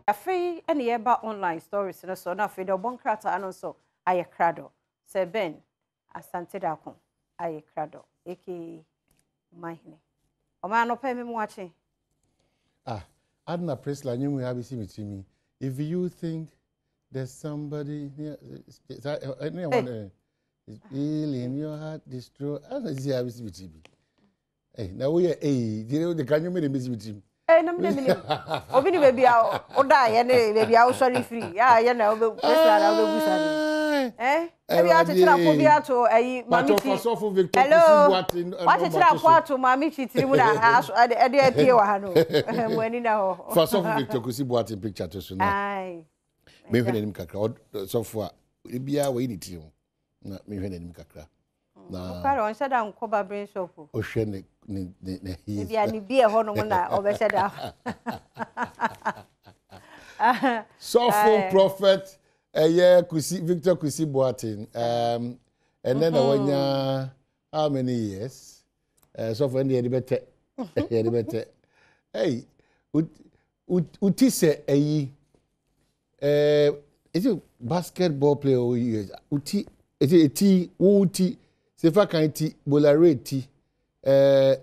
Afei ene ye ba online stories no so na afei de obonkrata ano so aye krado. Se Ben asante da kon aye krado. Eki mahine. O ma no pa me mu ache. Adna Presla nyimu ya bisi mitimi. If you think there's somebody here, anyone is in your heart, destroy. I don't see how bisi mitimi. Hey, now we are the can you make a bisi mitimi? Eh, no me. Obi ni baby a o da ye ne baby a o sorry free. Ya ye na o be Presla na o be busa ni. Ebi a tira po bi ato ayi mami ti. Hello. What tira po ato mami ti tiri mu na e de apie wa ha no. Mo ani na ho. For so Victor kusi boat in picture to so na. Ai. Me hwe nim kakra so for bia we ni tiri mu. Na me hwe nim kakra. Na. Kwara on shada nkoba brain shop. O hwe ne he. Bia ni bia ho no mo na o be shada. So for prophet kusi Victor kusi boating and then when how many years so for the better hey uti say is it basketball player uti is it ti uti se fa kan ti bolareti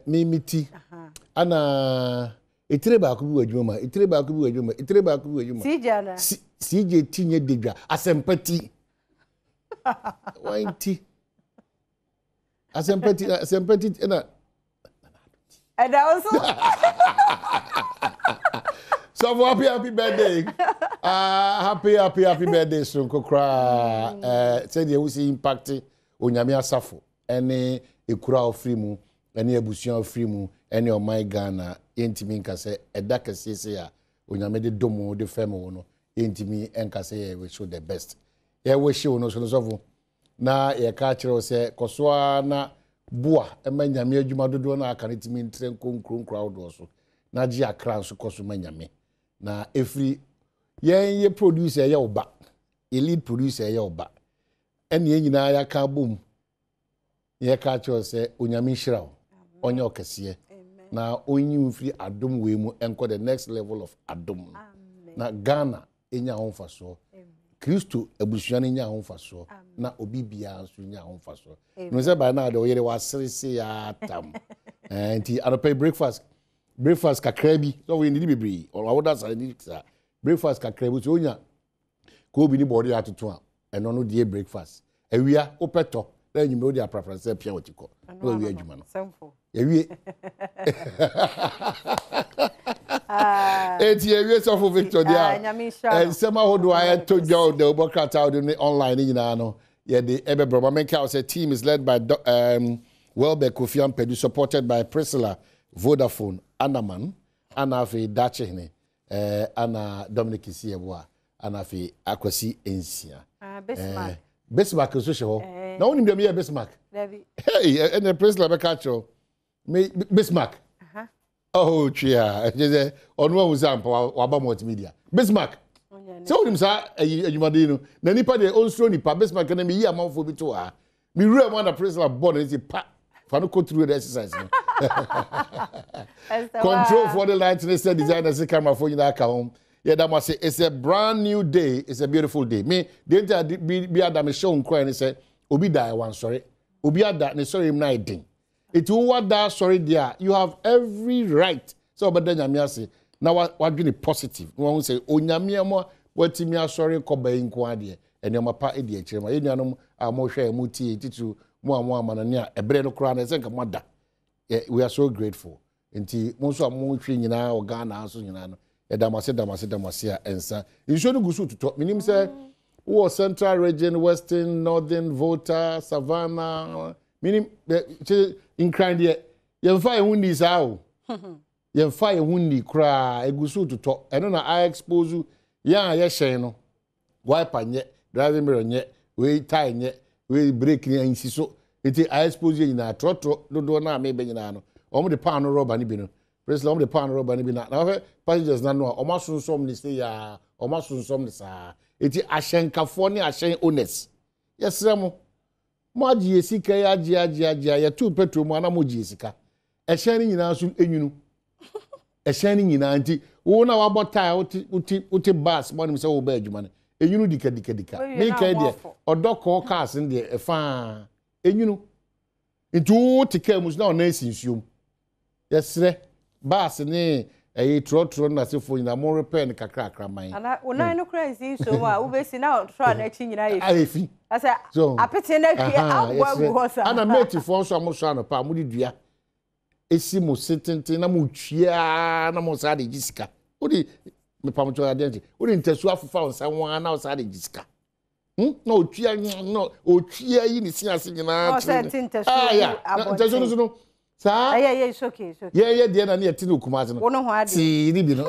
mimiti ana itire ba ku bi wadwuma Sijana CJ tinye degwa asempati wanti asempati na and also so happy birthday happy birthday so kokra say the we see impact onyame asafo ene ekura ofri mu ene abusuan ofri mu ene o my Ghana yentimi nka se eda kese ya onyame de domo de fem wo no yentimi enka se we show the best ye we show no so so na ye ka kire se kosoa na bua emanyame adwuma dodo na aka netimi ntre nkonkron crowd so na ji akra so koso manyame na every ye producer ye oba ye lead producer ye oba ene ye nyina ya ka bom ye ka kire se onyame hirawo onye okese na onyi free Adom we mu enko the next level of Adom. Na Ghana enya honfaso. Kristo abusuan enya honfaso. Na obi bia nso enya honfaso. No say by now the oyere wasrese ya tam. Enti anope breakfast kakra bi. So we need bebre. Or woda say need breakfast kakra bi so onya ko obi ni body atoto a eno no die breakfast. Awia opeto na enyume odi aprafranse pia wotiko. No awia adwuma no. Ewie ewie so for Victor dia sema hodo aye to go the obokrata online nyina no ye the ebebroma menka say team is led by Welbeck Kofian Pedu supported by Priscilla Vodafone Anaman Anafi Dachene ana Dominic Isiebwa Anafi Akwasi Ensia Bismarck so show na woni dem ye Bismarck hey and the Priscilla Bekacho Bismarck. Oh, chia. Onwa uzampa waba multimedia. Bismarck. So him sa adwumade na nipa de onstro nipa Bismarck na me yi amanfo bi to ha. Me wura mo na president board and say pa fa no go through the exercise. Control for the light and set designer say camera for you that home. Yeah, that must say it's a brand new day. It's a beautiful day. Me the be Adam show nkwa and say obi die one sorry. Obi ada ne sorry him na idin. It will what that sorry there. You have every right. So but then nyame ase. Na what be positive. No one say onyame mo watimi asori koba nko ade. Ene mapa e de akire ma. Enuanom a mo hwe mu tie titu mo amana ne a ebre no kra na se nka moda. We are so grateful. Nti mo so mo hwe nyina o Ghana aso nyina no. E damase a ensa. Insho no gusu tuto. Minim say wo Central Region, Western, Northern, Volta, Savannah. Minim in crime there. Yemfa ehundi sa o. Yemfa ehundi kra egusu tuto. Eno na I expose you. Ya hye no. Wiper nye, driving mirror nye, we tie nye, we brake nye nsi so. Eti I expose you na trotro dodo na me be nyina no. Omo de pan rubber ni bi no. Presley omo de pan rubber ni bi na. Na passengers na no omo sunsom ni say ya, omo sunsom ni sa. Eti ahyenkafo ni ahyen owners. Yesremo mo agye sika ya agye ya tu petrol mo ana mo gye sika ehyen ni nyina so enwunu ehyen ni nyina nti wo na wabɔ tie uti bus mo nim sɛ wo ba adwuma no enyunu dika me kai de odɔkɔ cars de efa enyunu ntu tika mu na ona esinsuom yesre bus ne trotro na sefo nyina mo repair ne kakra man ana ona no kra nsinsuom a wo besi na tro na chi nyina efi asa apete na hwie agwa hosa ana mate fo so amoso anopa mo di dua esi mo setenten na mo twia na mo sa de gisika odi me pamcho adenti odi ntesu afufa onsa nwa na osa de gisika na otwia yi ni siase nyina ntesu no sa it's okay yeah de na yeti no kumase no wono ho ade ti ni bi no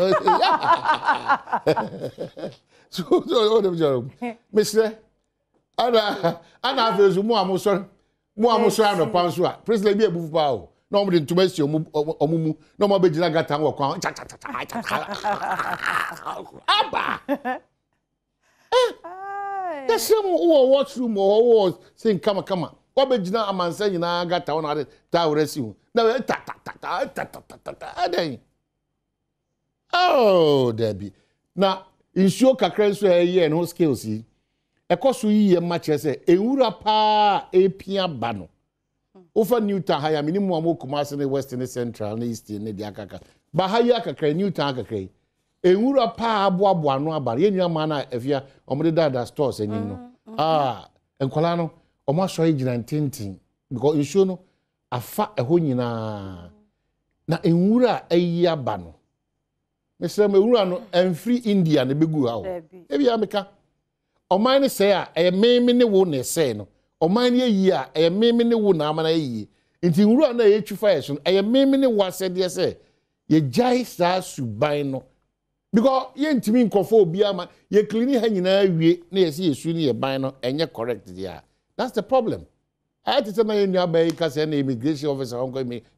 so o jaro mesre ana afezu mu amoso ano panso a president bi ebufu pa o na omo de ntuma si omumu na omo begina gata wo kwan aba yesem wo washroom wo sin kama wo begina amansa nyina gata wo na ta worasi hu na ta adan oh debi na insuo kakra nso eye no skills yi ekoso yi ma kire se ewura pa epia ba no over Newtown haya minimum amokumase ne west ne central ne east ne dia kaka ba haya kakra Newtown kakra ewura pa aboabo ano abare yenua ma na afia omde dada stores enim no enkola no omo aso yigina ntintin because insuo no afa eho nyina na enwura ayi aba no mesem ewura no enfree India ne begu ha o ebi ameka oman ne say a meme ne wo ne say no oman ne yi a meme ne wo na amana yi nti nwura na ye twifa yeso meme ne wo asede say ye jai sa suban no because ye ntimi nkofo obi ama ye clean ha nyina awie na ye see yesu ne ye ban no enye correct dia that's the problem I had to tell my new bay cause an immigration officer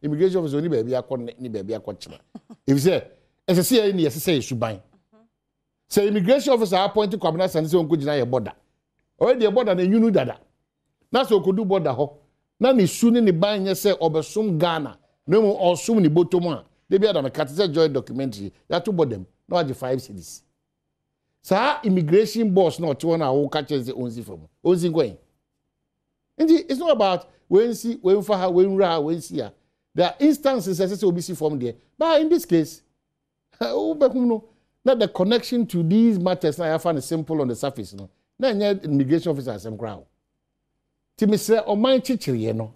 immigration officer ni baby akọ ni baby akọchima if say as say ni say suban say immigration officer appointed commander and say onko gina ye border already the border na nyunu dada na so kodu border ho na ni su ni ban nye say obesum Ghana no mo osum ni botom a de bia da me kat say joy documentary ya to bodem na waje 5 cities sa immigration boss na oto na wo ka chese onzi from onzi going. It's not about when for her, when ra, when see her. There are instances as I see from there. But in this case, not the connection to these matters I find simple on the surface. No, na immigration officer some crowd. Timi say on my chichiri, no,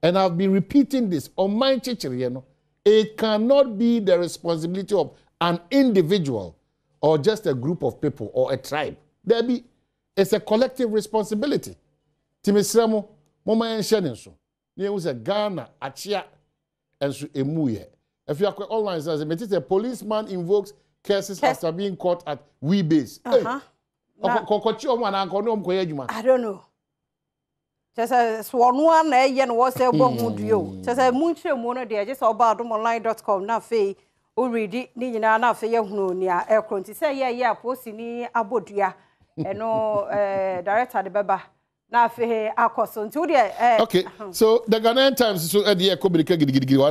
and I've been repeating this on my chichiri, no. It cannot be the responsibility of an individual or just a group of people or a tribe. It's a collective responsibility. Timisramo moma enhye nso na ewu se Ghana achia enso emuye if you are online says a policeman invokes curses after being caught at we base kokochi omo na anko no mkoye adwuma I don't know just swonu na eye no was say bohuduo just munchire mu no de just obadomoniline.com na fe o read ni nyina na fe ye hunu ni a ekronti say ye aposi ni abodua eno director de beba. Okay, so the Ghanaian Times so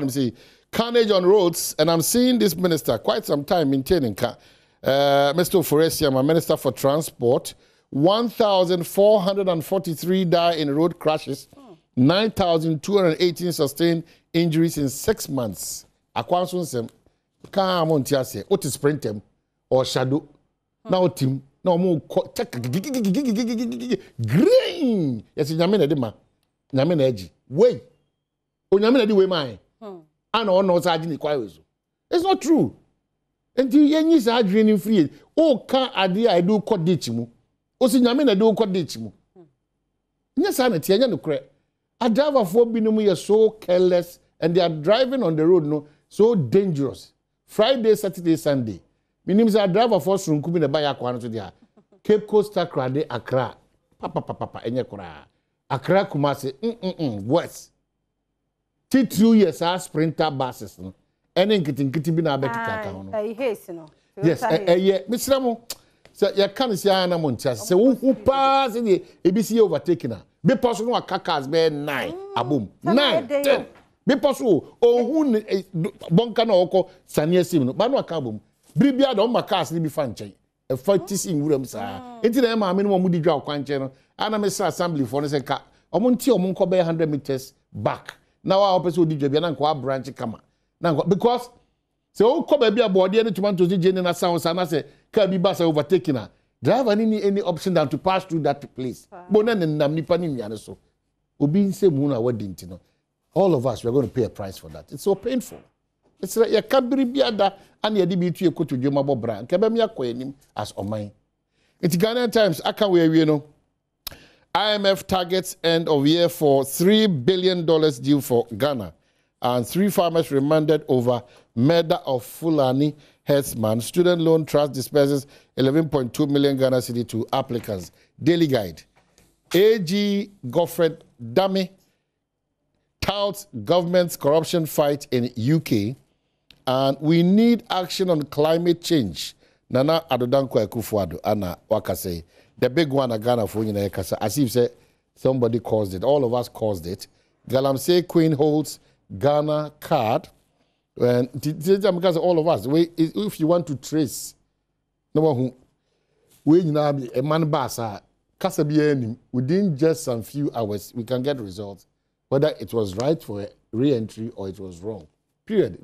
say carnage on roads, and I'm seeing this minister quite some time maintaining Mr. Foresia, my Minister for Transport, 1,443 die in road crashes, 9,218 sustained injuries in 6 months. Akwansun come on tiase, what is sprint them or shadow now team. No more green. Yes, nyame de ma. Nyame na eji. Wey. O nyame na di we man. Ana ono sa agi ni kwa wezo. It's not true. Enti yenyi sa adwene ni free. O ka ade a do ko ditch mu. O si nyame na do ko ditch mu. Nya sa na tie nya no kre. A driver for binom ye so careless and they are driving on the road no so dangerous. Friday, Saturday, Sunday. Minim say driver for Sunkumi na buy akwa no to dia. Cape Coast Takrade Accra. Papa enye kura. Accra Kumasi West. 2 years our sprinter buses no. Ene nkiti bi na abekita ka ho no. No. Yes, Mr. Mo. So you can see ana montia. Se wo pass the ABC overtaking. Be person no akakas be 9 abom. 9 10. Be person ohun bonka na okọ sane asim no. Ba no aka abom. Bribia don makas ni bi fanchen. E fatis in wuram sa. Enti na ma me no mu di dwa kwanche no. Ana me sa assembly for no say ka. Omo nti omo nko be 100 meters back. Now our person di dwa bia na nko branch kama. Na because so o ko ba bia board any tomatoes di jeni na sound na say ka bi ba say overtaking na. Driver need any option than to pass through that place. Bona nam nipa ni nwane so. Obi nse mu na wadi nti no. All of us, we're going to pay a price for that. It's so painful. It's like you can't be biada and you be to go to Juma Bobra. Kebemia kwenim as omai. It's Ghanaian Times. I can wear you know. IMF targets end of year for $3 billion due for Ghana. And 3 farmers remanded over murder of Fulani herdsman. Student loan trust disperses 11.2 million Ghana cedi to applicants. Daily Guide. AG Godfred Dame touts government's corruption fight in UK, and we need action on climate change. Nana Adodanko Ekufuado, Anna Wakase, the big one at Ghana for you, as if say somebody caused it. All of us caused it. Galamsey Queen holds Ghana card, and because all of us. If you want to trace, no one who we now be a man basa kasabi within just some few hours we can get results. Whether it was right for re-entry or it was wrong. Period.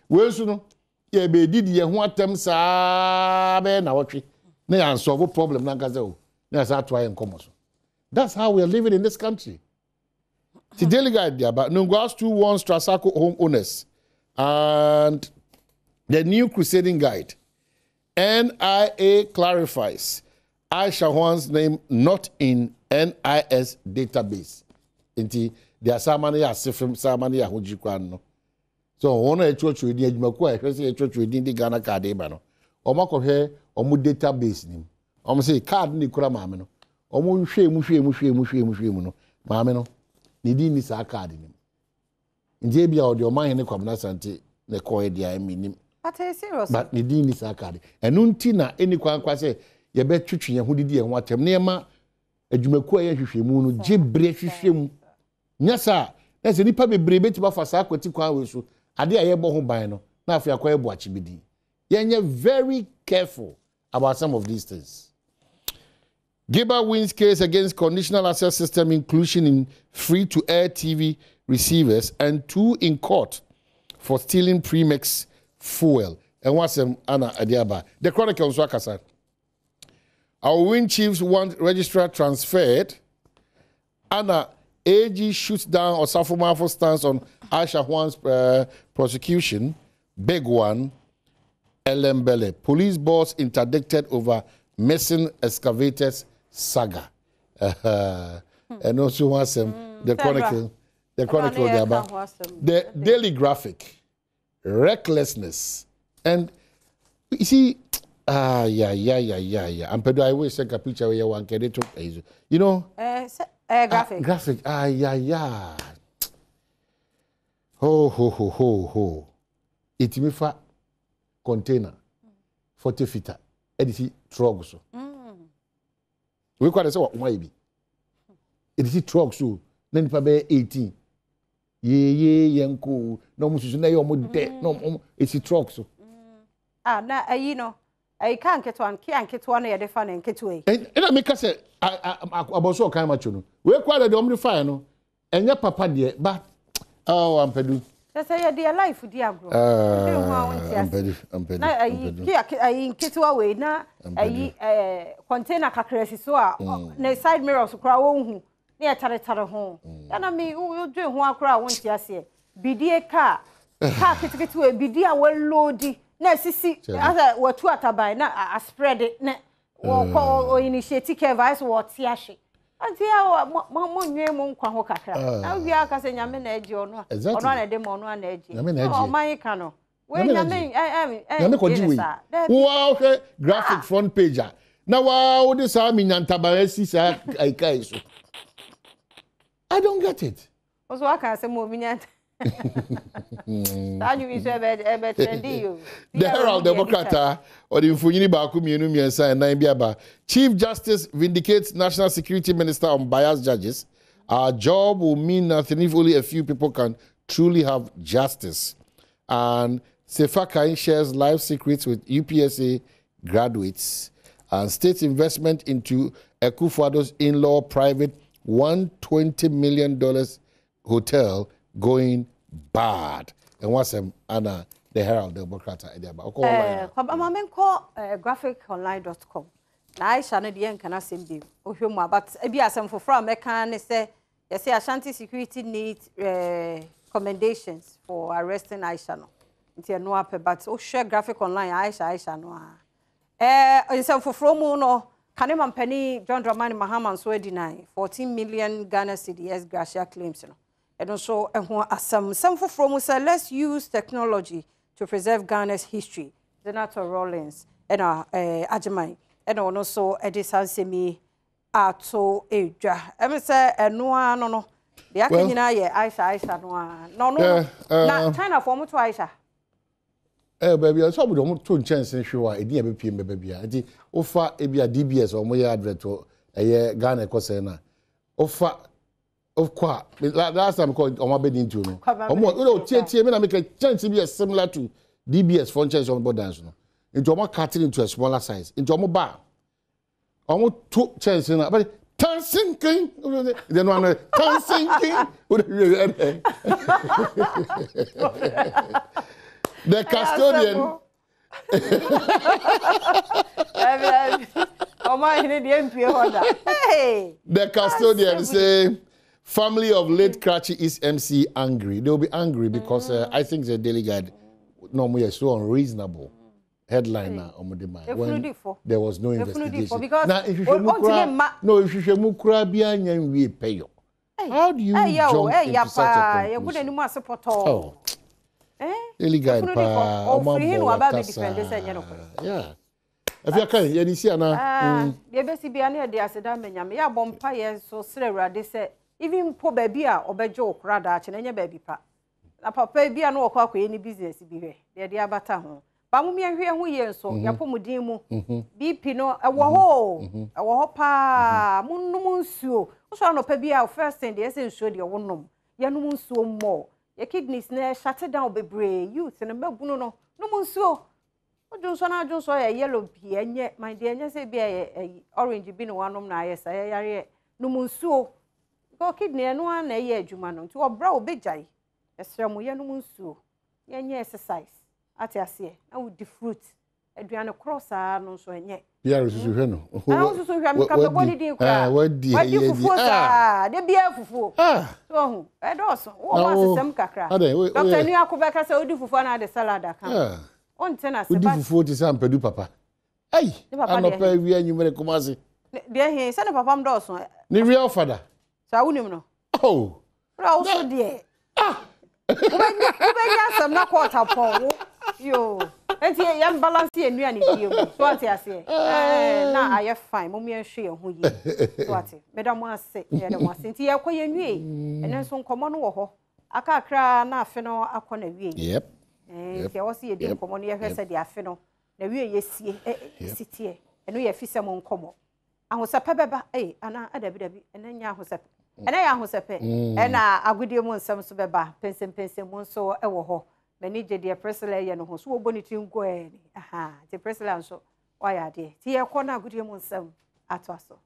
Well, so no, yeah, be did ye want them sabe na watri. Na solve problem na kaze. Na sa try and come. That's how we are living in this country. The Daily Guide there, but Nungwas 2 warns Trasako homeowners and the new crusading guide. NIA clarifies Aisha Huan's name not in NIS database. Inti there are some money as from some money no. So one a church with the Edmako, I say a church within the Ghana card ebano. Or mark of hair or more database name. Or say card ni kura mameno. Or more mushe mameno. Nidi ni sa card in him. In Jabia or your mind in the commoners anti the coy dia minim. But serious. But Nidi ni sa card. And nuntina any kwa say ye bet chuchi who did ye want him near ma a Jumako yashimunu, jibre shim. Nyasa, that's a nipa be brebe to for sakwati kwa wesu. Ade aye bo ho ban no. Na afia kwa ebo achibidi. Yenye very careful about some of these things. Giba wins case against conditional access system inclusion in free-to-air TV receivers and 2 in court for stealing premix fuel. And what's Anna Adiaba? The Chronicle was wakasa. Our win chiefs want registrar transferred. Anna AG shoots down Osafo Mafo's stance on Aisha Huan's prosecution. Big one. Elembele. Police boss interdicted over missing excavators saga. And also wants the Chronicle. The Chronicle the Daily Graphic. Recklessness. And you see, yeah. And I always take a picture where you want to get it. You know? Graphic. Graphic. Yeah. Ho. It me fa container 40 feet. Edisi truck so. We quite say what why be. Edisi truck so. Then pa be 18. Yenko. No mususu na yo mo de. No it's truck so. Na you know. I can't get one na dey fa na nketu e. And I make say about so kind much no. We quite the omnify no. Enya papa de but oh ampedu. Say your life di agro. Ampedu. Na ayi nketu we na ayi container kakresi so a na side mirrors kura won hu. Na tare ho. Ya na me you dwen ho akura won ti ase. Bidie car ketekete we bidie a we loadi. Na sisi asa watu atabai na spread it na wo initiate care vice wo ti ahye anti ya mo nwe mo nkwa ho kakra na wi aka se nyame na agi ono na de mo ono na agi o man ka no we nyame ko ji we wow graphic front page na wow this am nyantabarasi sa aikai so I don't get it also aka se mo minyanta The Herald Democrat or the Mfunyini Baku Mienu Miensa and Naimbiaba. Chief Justice vindicates National Security Minister on biased judges. Our job will mean nothing if only a few people can truly have justice. And Sefaka shares life secrets with UPSA graduates. And state investment into Akufo-Addo's in-law private $120 million hotel going bad. And what's Anna, the Herald Democrat idea about graphiconline.com. Now I shall not be can send you. But a be some for from can say yes, Ashanti security needs commendations for arresting Aisha. It's no up, but share graphic online Aisha no. In some for from no. Kaneman Penny, John Dramani Mahama, so deny 14 million Ghana cedis Gracia claims. And also, some for from say, let's use technology to preserve Ghana's history. Senator Rollins and Ajamai, and also Edison Semi Ato Edra. I say, no, the Akina, Aisha, no, China for to Aisha. Baby, I saw we don't turn chance and show a dear baby. I did offer a DBS or my advert or a year Ghana Cosena. Offer of qua last time called on my bedding to know. I make a chance to be similar to DBS for chance on board dance. Into my cutting into a smaller size, into a bar. Almost two chances in but turn sinking. Then one turn sinking. The custodian. The custodian say, family of late Karachi East MC angry. They'll be angry because I think the Daily Guide normally is so unreasonable. Headliner on the mind when there was no investigation. Now, if you should mukra bianya we pay you. How do you jump into such a conclusion? Oh. Daily Guide pa yeah. If you can, you see na. You be see be ane de aseda menyame. Ya bompa ye so sere urade se even po baby a obejo okra da ache na nya baby pa. Na papa bi a no okwa akoye ni business bi hwe. De abata ho. Ba mu me hwe ho ye so ya po mudin mu. BP no ewo ho pa munum nsuo. So no pa bi a first thing de ese nsuo de wonom. Ya num nsuo mo. Your kidneys na shut down bebre youth and mbegunu no munsuo ojonso na ajonso ya yellow bi enye my dear enye say bi orange bi no wanom na ayesa yare no munsuo go kidney no na ye adwuma no nti obra obejai esremu ye no munsuo yenye exercise ati ase na wo di fruit aduane cross a no so enye Pierre susu hwe no ah susu hwe am ka body din kra wadi fufu sa de bia fufu so hu edoso wo ma sesem kakra doctor ni akobeka say odi fufu na de salad aka on tena se ba odi fufu ti sam pedu papa ai anopa wi anyumere kumase de he se ne papa m doso ni real father sa wunim no oh ra also de ubenya sam na quarter pon yo enti yam balance enua ni biem so ati ase na aye fine mo me hwe ho yi so ati medam ase medam ase enti ye koye nwie enen so nkomo no wo ho aka akra na afe no akọ na wie yep enti wo se ye di nkomo no ye hwe se di afe no na wie ye sie sitie eno ye fi se mo nkomo ahosepe beba ana adabi enen nya ahosepe ena ya ahosepe ena agudie mo nsam so beba pensem mo so ewo ho many je presela ye no ho so oboniti nko aha te presela nso wa ya de ti ye kọ na agudie mo nsam ato aso